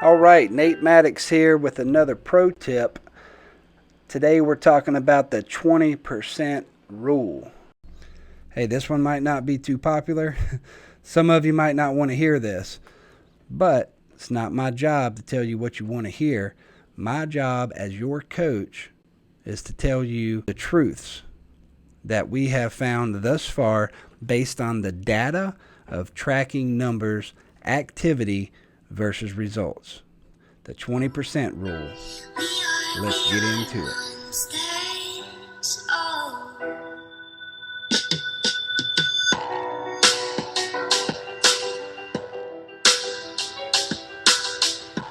All right, Nate Maddox here with another pro tip. Today we're talking about the 20% rule. Hey, this one might not be too popular. Some of you might not want to hear this, but it's not my job to tell you what you want to hear. My job as your coach is to tell you the truths that we have found thus far based on the data of tracking numbers, activity versus results. The 20% rule. Let's get into it.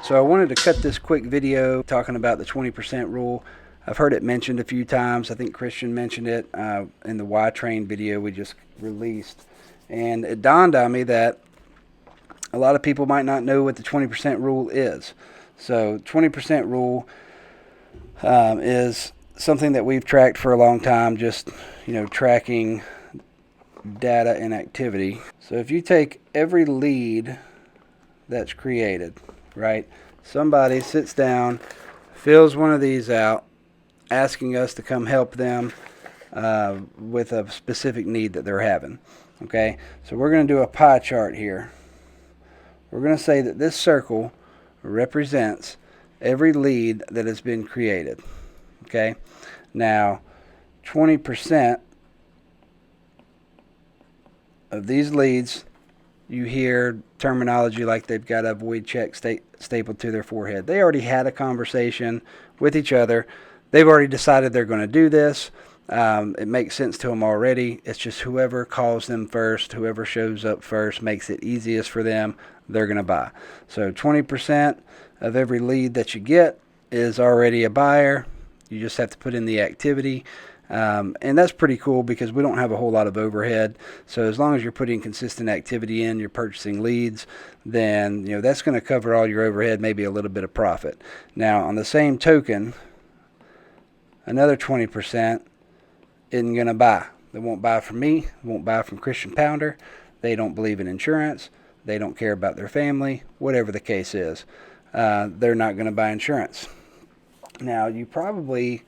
So I wanted to cut this quick video talking about the 20% rule. I've heard it mentioned a few times. I think Christian mentioned it in the Y Train video we just released. And it dawned on me that a lot of people might not know what the 20% rule is. So 20% rule is something that we've tracked for a long time, just tracking data and activity. So if you take every lead that's created, right? Somebody sits down, fills one of these out, asking us to come help them with a specific need that they're having. Okay, so we're going to do a pie chart here. We're going to say that this circle represents every lead that has been created. Okay, now 20% of these leads, you hear terminology like they've got a void check stapled to their forehead. They already had a conversation with each other. They've already decided they're going to do this. It makes sense to them already. It's just whoever calls them first, whoever shows up first, makes it easiest for them, they're going to buy. So 20% of every lead that you get is already a buyer. You just have to put in the activity. And that's pretty cool because we don't have a whole lot of overhead. So as long as you're putting consistent activity in, you're purchasing leads, then that's going to cover all your overhead, maybe a little bit of profit. Now on the same token, another 20% isn't going to buy. They won't buy from me. They won't buy from Christian Pounder. They don't believe in insurance. They don't care about their family. Whatever the case is, they're not going to buy insurance. Now you probably,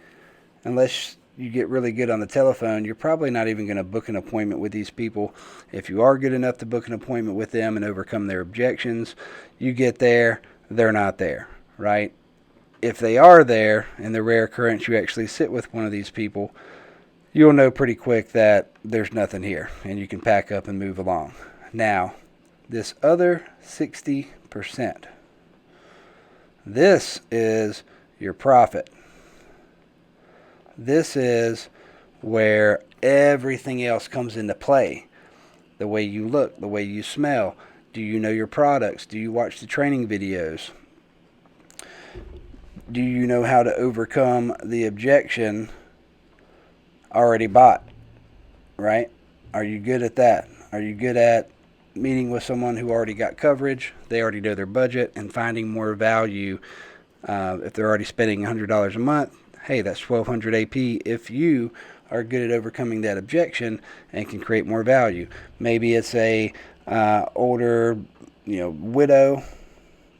unless you get really good on the telephone, you're probably not even going to book an appointment with these people. If you are good enough to book an appointment with them and overcome their objections, you get there, they're not there, right? If they are there, in the rare occurrence you actually sit with one of these people, you'll know pretty quick that there's nothing here and you can pack up and move along. Now, this other 60%, this is your profit. This is where everything else comes into play. The way you look, the way you smell. Do you know your products? Do you watch the training videos? Do you know how to overcome the objection already bought? Right? Are you good at that? Are you good at meeting with someone who already got coverage? They already know their budget and finding more value. If they're already spending $100 a month, hey, that's 1,200 AP if you are good at overcoming that objection and can create more value. Maybe it's a older, widow,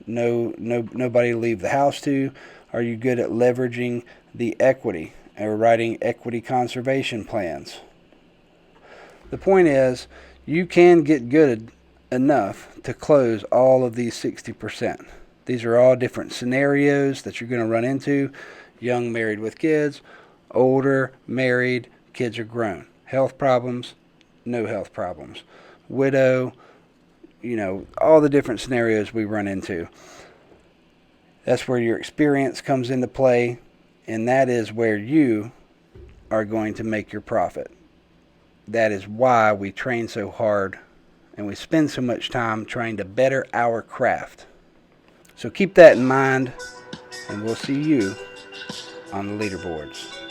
nobody to leave the house to. Are you good at leveraging the equity or writing equity conservation plans? The point is, you can get good enough to close all of these 60%. These are all different scenarios that you're going to run into. Young, married with kids, older, married, kids are grown. Health problems, no health problems. Widow, all the different scenarios we run into. That's where your experience comes into play, and that is where you are going to make your profit. That is why we train so hard and we spend so much time trying to better our craft. So keep that in mind, and we'll see you on the leaderboards.